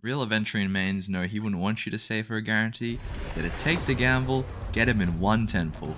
Real Aventurine mains know he wouldn't want you to save for a guarantee. Better take the gamble, get him in 110 pull.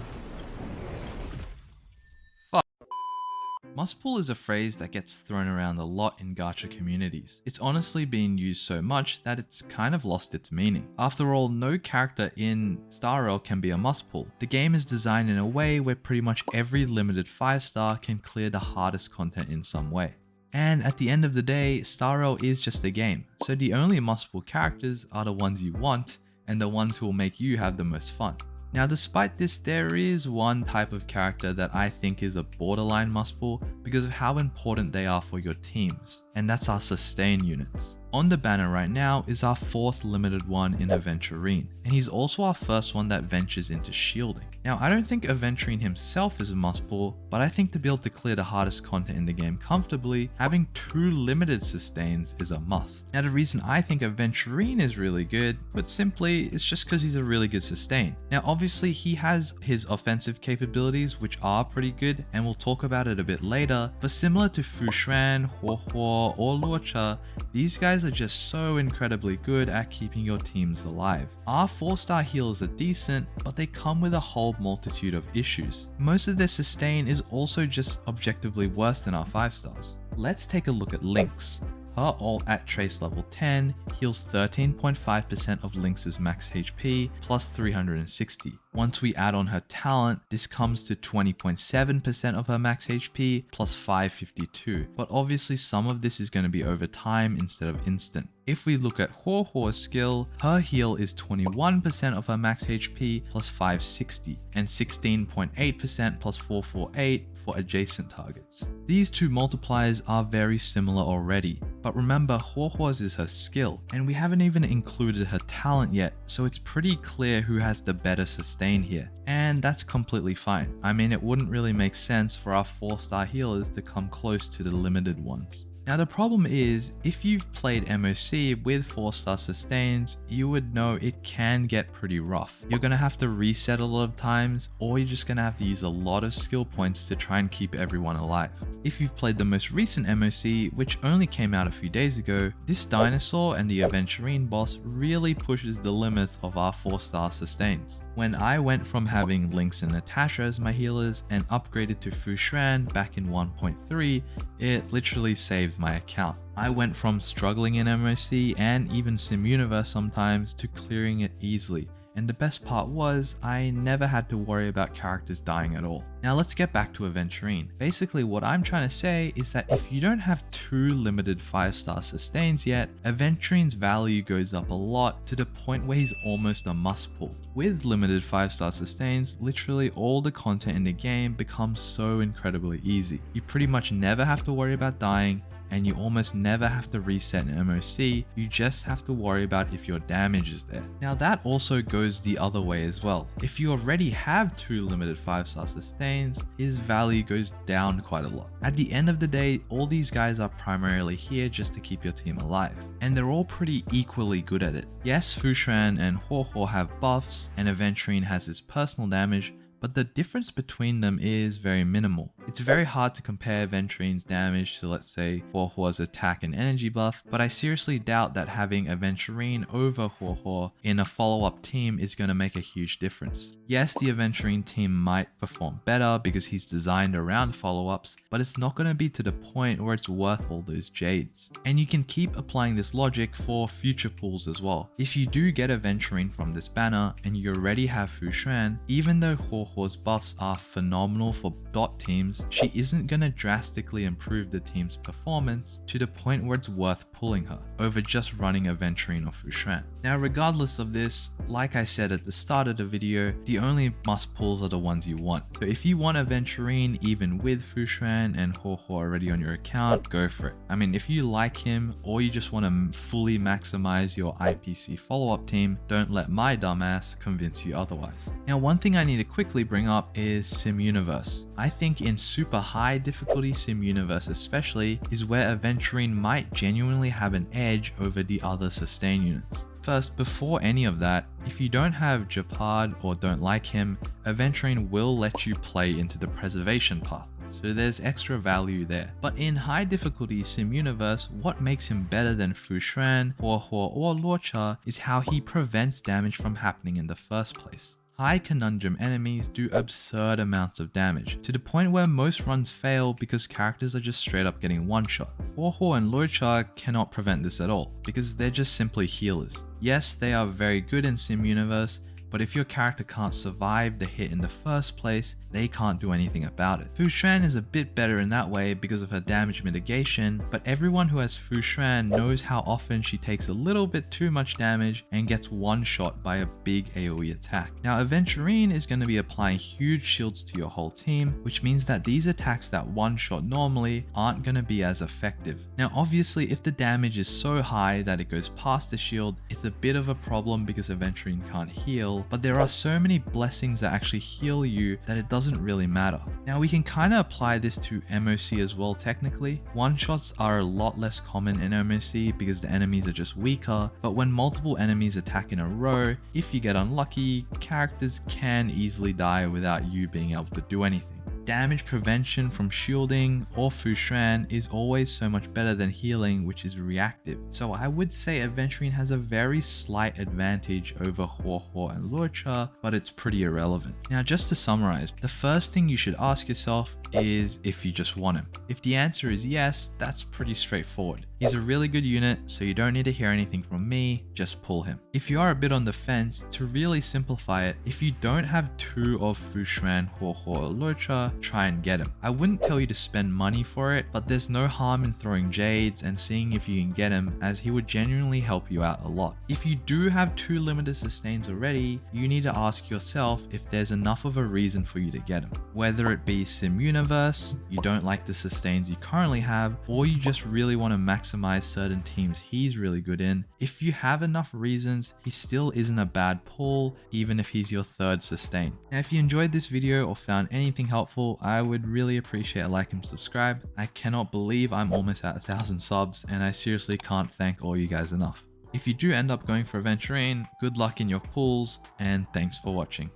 Must pull is a phrase that gets thrown around a lot in gacha communities. It's honestly been used so much that it's kind of lost its meaning. After all, no character in Star Rail can be a must pull. The game is designed in a way where pretty much every limited 5-star can clear the hardest content in some way. And at the end of the day, Star Rail is just a game, so the only must pull characters are the ones you want and the ones who will make you have the most fun. Now despite this, there is one type of character that I think is a borderline must pull because of how important they are for your teams, and that's our sustain units. On the banner right now is our 4th limited one in Aventurine, and he's also our first one that ventures into shielding. Now I don't think Aventurine himself is a must pull, but I think to be able to clear the hardest content in the game comfortably, having 2 limited sustains is a must. Now the reason I think Aventurine is really good, but simply, it's just because he's a really good sustain. Now obviously he has his offensive capabilities which are pretty good, and we'll talk about it a bit later, but similar to Fushuan, Huohuo, or Luocha, these guys are just so incredibly good at keeping your teams alive. Our 4-star healers are decent, but they come with a whole multitude of issues. Most of their sustain is also just objectively worse than our 5-stars. Let's take a look at Lynx. Her ult at trace level 10 heals 13.5% of Lynx's max HP plus 360. Once we add on her talent, this comes to 20.7% of her max HP plus 552. But obviously some of this is going to be over time instead of instant. If we look at Huohuo's skill, her heal is 21% of her max HP plus 560 and 16.8% plus 448 for adjacent targets. These two multipliers are very similar already, but remember Huohuo's is her skill, and we haven't even included her talent yet, so it's pretty clear who has the better sustain here. And that's completely fine. I mean, it wouldn't really make sense for our 4-star healers to come close to the limited ones. Now the problem is, if you've played MOC with 4-star sustains, you would know it can get pretty rough. You're going to have to reset a lot of times, or you're just going to have to use a lot of skill points to try and keep everyone alive. If you've played the most recent MOC, which only came out a few days ago, this dinosaur and the Aventurine boss really pushes the limits of our 4-star sustains. When I went from having Lynx and Natasha as my healers and upgraded to Fushuan back in 1.3, it literally saved my account. I went from struggling in MOC and even Sim Universe sometimes to clearing it easily. And the best part was, I never had to worry about characters dying at all. Now let's get back to Aventurine. Basically what I'm trying to say is that if you don't have 2 limited 5-star sustains yet, Aventurine's value goes up a lot to the point where he's almost a must pull. With limited 5-star sustains, literally all the content in the game becomes so incredibly easy. You pretty much never have to worry about dying, and you almost never have to reset an MOC, you just have to worry about if your damage is there. Now that also goes the other way as well. If you already have 2 limited 5-star sustains, his value goes down quite a lot. At the end of the day, all these guys are primarily here just to keep your team alive, and they're all pretty equally good at it. Yes, Fushuan and Huohuo have buffs, and Aventurine has his personal damage, but the difference between them is very minimal. It's very hard to compare Aventurine's damage to, let's say, Huohuo's attack and energy buff, but I seriously doubt that having Aventurine over Huohuo in a follow-up team is going to make a huge difference. Yes, the Aventurine team might perform better because he's designed around follow-ups, but it's not going to be to the point where it's worth all those jades. And you can keep applying this logic for future pools as well. If you do get Aventurine from this banner and you already have Fushuan, even though Huohuo's buffs are phenomenal for dot teams, she isn't going to drastically improve the team's performance to the point where it's worth pulling her over just running Aventurine or Fushuan. Now regardless of this, like I said at the start of the video, the only must pulls are the ones you want. So if you want Aventurine even with Fushuan and Huohuo already on your account, go for it. I mean, if you like him or you just want to fully maximize your IPC follow-up team, don't let my dumbass convince you otherwise. Now one thing I need to quickly bring up is Sim Universe. I think in super high difficulty Sim Universe especially is where Aventurine might genuinely have an edge over the other sustain units. First, before any of that, if you don't have Japard or don't like him, Aventurine will let you play into the preservation path. so there's extra value there. But in high difficulty Sim Universe, what makes him better than Fushuan, Huohuo or Luocha is how he prevents damage from happening in the first place. High conundrum enemies do absurd amounts of damage, to the point where most runs fail because characters are just straight up getting one-shot. Huohuo and Luocha cannot prevent this at all, because they're just simply healers. Yes, they are very good in Sim Universe, but if your character can't survive the hit in the first place, they can't do anything about it. Fushuan is a bit better in that way because of her damage mitigation, but everyone who has Fushuan knows how often she takes a little bit too much damage and gets one shot by a big AoE attack. Now Aventurine is going to be applying huge shields to your whole team, which means that these attacks that one shot normally aren't going to be as effective. Now obviously if the damage is so high that it goes past the shield, it's a bit of a problem because Aventurine can't heal, but there are so many blessings that actually heal you that it doesn't really matter. Now we can kind of apply this to MOC as well technically. One shots are a lot less common in MOC because the enemies are just weaker, but when multiple enemies attack in a row, if you get unlucky, characters can easily die without you being able to do anything. Damage prevention from shielding or Fushuan is always so much better than healing, which is reactive. So I would say Aventurine has a very slight advantage over Huohuo and Luocha, but it's pretty irrelevant. Now just to summarize, the first thing you should ask yourself is if you just want him. If the answer is yes, that's pretty straightforward. He's a really good unit, so you don't need to hear anything from me, just pull him. If you are a bit on the fence, to really simplify it, if you don't have two of Fushuan, Huohuo or Luocha, try and get him. I wouldn't tell you to spend money for it, but there's no harm in throwing Jades and seeing if you can get him, as he would genuinely help you out a lot. If you do have two limited sustains already, you need to ask yourself if there's enough of a reason for you to get him. Whether it be Sim Universe, you don't like the sustains you currently have, or you just really want to maximize certain teams he's really good in. If you have enough reasons, he still isn't a bad pull, even if he's your third sustain. Now if you enjoyed this video or found anything helpful, I would really appreciate a like and subscribe. I cannot believe I'm almost at 1,000 subs, and I seriously can't thank all you guys enough. If you do end up going for Aventurine, good luck in your pulls, and thanks for watching.